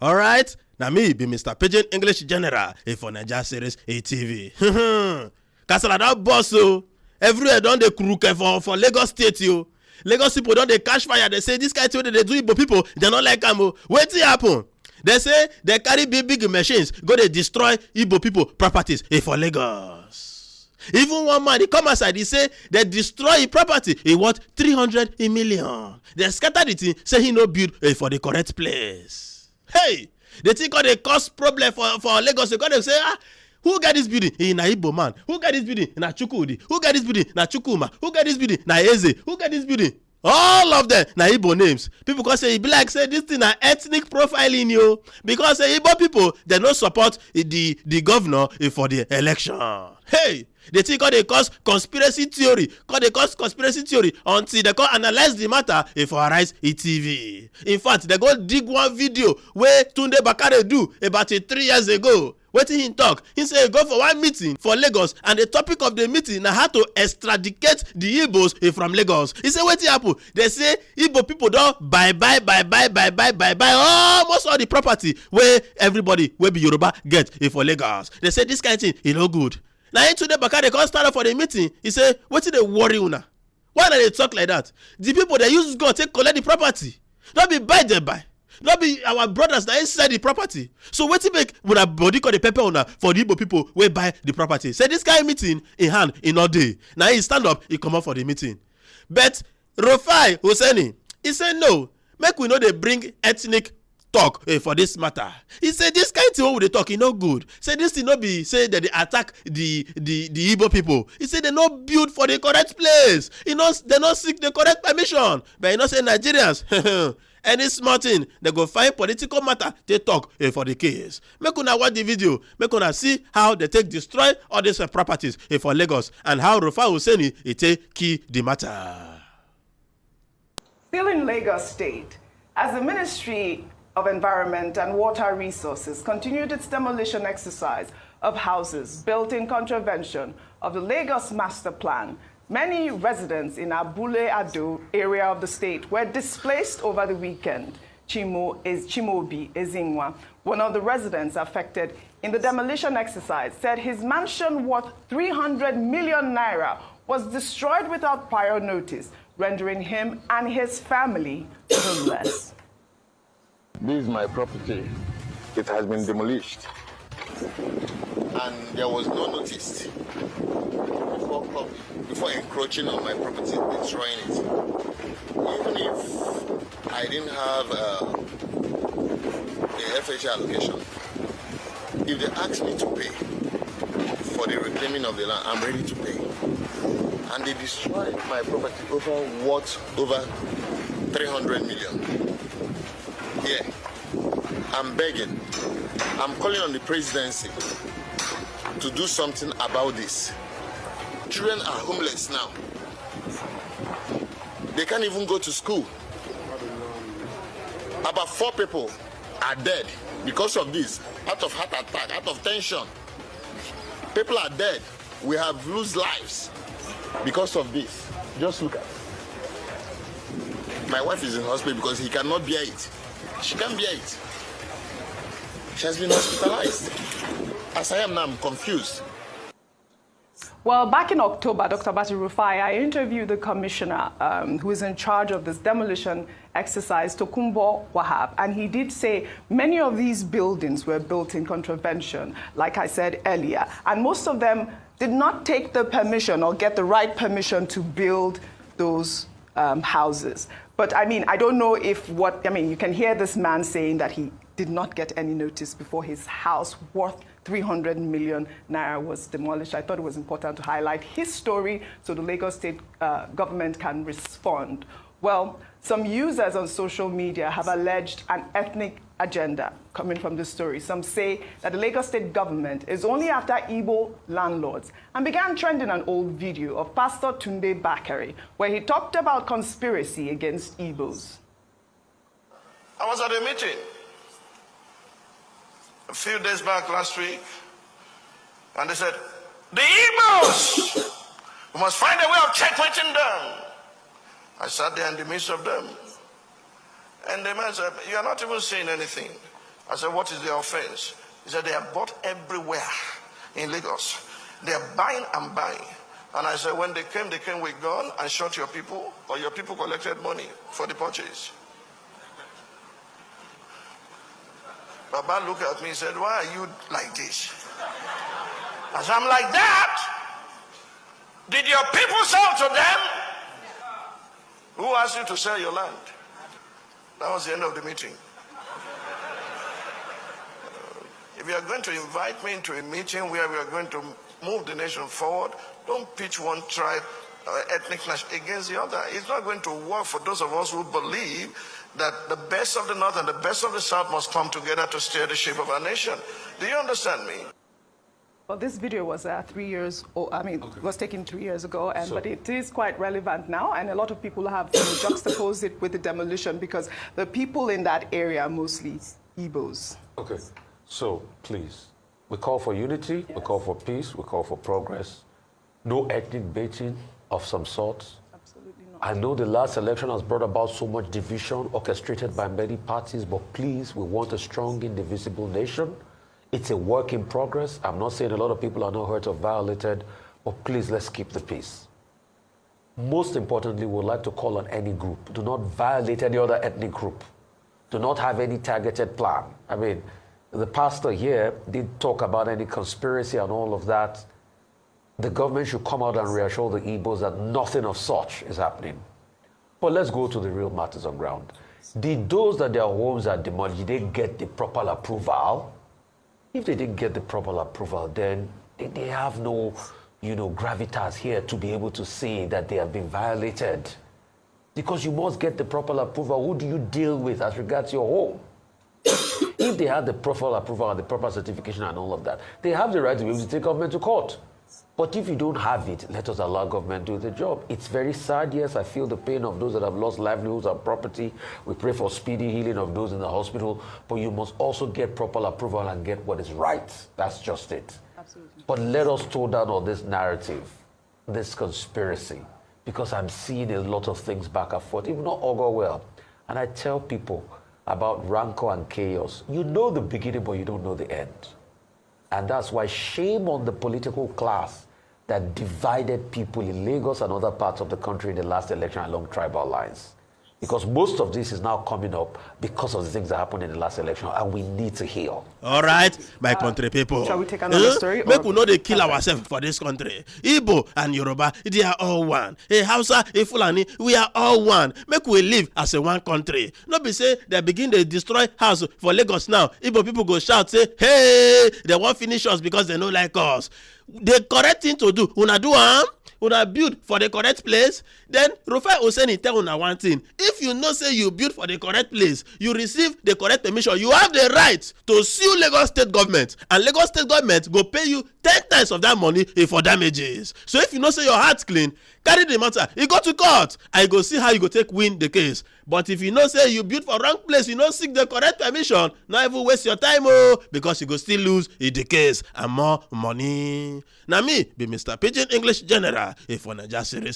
All right, now me be Mr. Pigeon English General for Nigeria series ATV. Kasala that boss o. Everywhere don dey crooked for Lagos State yo. Lagos people don dey catch fire. They say this kind of thing they do Igbo people, they not like am o. Wetin happen? They say they carry big machines go dey destroy Igbo people properties for Lagos. Even one man, he come outside, he say they destroy his property. He want 300 million. They scatter the thing, say he no build for the correct place. Hey, they think they cause problem for Lagos. They say, who get this building? Na Igbo man. Who get this building? Na Chukwudi. Who get this building? Na Chukwuma. Who get this building? Na Eze. Who get this building? All of them na Igbo names. People can say, it be like say this thing na ethnic profiling yo. Because Igbo people, they no support the governor for the election. Hey, they think they cause conspiracy theory. They cause conspiracy theory until they can analyze the matter for Arise ETV. In fact, they go dig one video where Tunde Bakari do about 3 years ago. Wetin he talk? He say he go for one meeting for Lagos, and the topic of the meeting na how to extradicate the Igbos from Lagos. He say wetin happen? They say Igbo people don buy almost all the property where everybody wey be Yoruba get for Lagos. They say this kind of thing e no good. Na him Tunde Bakari come stand up for the meeting. He say wetin dey worry una? Why na dey talk like that? The people dey use God take collect the property. No be buy dem buy. No be our brothers that inside the property. So wetin make una body call the pepper una for the Igbo people wey buy the property? Say this guy meeting in hand in all day. Now he stand up, he come up for the meeting. But Rufai Hussaini, he say no, make we no dey bring ethnic talk for this matter. He say this kind of thing wey we dey talk e no good. Say this thing no be say that they attack the Igbo people. He say they no build for the correct place. They no seek the correct permission. But you know say Nigerians any small thing, they go find political matter, they talk for the case. Make una watch the video, make una see how they take destroy all these properties for Lagos and how Rufai Hussaini take key the matter. Still in Lagos State, as the Ministry of Environment and Water Resources continued its demolition exercise of houses built in contravention of the Lagos Master Plan, many residents in Abule Ado area of the state were displaced over the weekend. Chimobi Ezingwa, one of the residents affected in the demolition exercise, said his mansion worth 300 million naira was destroyed without prior notice, rendering him and his family homeless. This is my property. It has been demolished. And there was no notice before encroaching on my property, destroying it. Even if I didn't have the FHA allocation, if they ask me to pay for the reclaiming of the land, I'm ready to pay. And they destroyed my property over 300 million. Yeah, I'm begging. I'm calling on the presidency to do something about this. Children are homeless now. They can't even go to school. About 4 people are dead because of this, out of heart attack, out of tension. People are dead. We have lost lives because of this. Just look at it. My wife is in hospital because he cannot bear it. She can't bear it. She has been hospitalized. As I am now, I'm confused. Well, back in October, Dr. Bati Rufai, I interviewed the commissioner who is in charge of this demolition exercise, Tokumbo Wahab, and he did say many of these buildings were built in contravention, like I said earlier, and most of them did not take the permission or get the right permission to build those houses. But I mean, I don't know if you can hear this man saying that he did not get any notice before his house worth 300 million naira was demolished. I thought it was important to highlight his story so the Lagos State government can respond. Well, some users on social media have alleged an ethnic agenda coming from this story. Some say that the Lagos State government is only after Igbo landlords and began trending an old video of Pastor Tunde Bakari where he talked about conspiracy against Igbos. I was at a meeting a few days back last week, and they said, the Igbos, we must find a way of checkmating them. I sat there in the midst of them, and the man said, you are not even saying anything. I said, what is the offense? He said, they are bought everywhere in Lagos. They are buying and buying. And I said, when they came with gun and shot your people, or your people collected money for the purchase. Baba looked at me and said, why are you like this? I said, I'm like that. Did your people sell to them? Who asked you to sell your land? That was the end of the meeting. If you are going to invite me into a meeting where we are going to move the nation forward, don't pitch one tribe or ethnic nation against the other. It's not going to work for those of us who believe that the best of the North and the best of the South must come together to steer the ship of our nation. Do you understand me? Well, this video was 3 years old. I mean, it was taken 3 years ago, but it is quite relevant now. And a lot of people have juxtaposed it with the demolition because the people in that area are mostly Igbos. Okay, so please, we call for unity, we call for peace, we call for progress. No ethnic baiting of some sort. Absolutely not. I know the last election has brought about so much division orchestrated by many parties, but please, we want a strong, indivisible nation. It's a work in progress. I'm not saying a lot of people are not hurt or violated, but please, let's keep the peace. Most importantly, we would like to call on any group. Do not violate any other ethnic group. Do not have any targeted plan. I mean, the pastor here did talk about any conspiracy and all of that. The government should come out and reassure the Igbos that nothing of such is happening. But let's go to the real matters on ground. Did those that their homes are demolished, did they get the proper approval? If they didn't get the proper approval, then they have no, gravitas here to be able to say that they have been violated. Because you must get the proper approval. Who do you deal with as regards your home? If they have the proper approval and the proper certification and all of that, they have the right to be able to take government to court. But if you don't have it, let us allow government to do the job. It's very sad, yes, I feel the pain of those that have lost livelihoods and property. We pray for speedy healing of those in the hospital, but you must also get proper approval and get what is right. That's just it. Absolutely. But let us tone down on this narrative, this conspiracy, because I'm seeing a lot of things back and forth, even not augur well. And I tell people about rancor and chaos. You know the beginning, but you don't know the end. And that's why shame on the political class that divided people in Lagos and other parts of the country in the last election along tribal lines. Because most of this is now coming up because of the things that happened in the last election, and we need to heal. All right, my country people. Shall we take another story? Make we know they kill ourselves for this country. Igbo and Yoruba, they are all one. Hey, Hausa, hey, Fulani, we are all one. Make we live as a one country. Not be say they begin to destroy house for Lagos now. Igbo people go shout, say, hey, they won't finish us because they don't like us. The correct thing to do, una do una build for the correct place. Then Rufai Oseni tell una one thing: if you know say you build for the correct place, you receive the correct permission, you have the right to sue Lagos State government, and Lagos State government go pay you 10 times of that money for damages. So if you know say your heart clean, carry the matter, you go to court, and you go see how you go take win the case. But if you know say you build for wrong place, you no seek the correct permission, not even waste your time because you go still lose in the case and more money. Now me be Mr. Pidgin English General for Naija series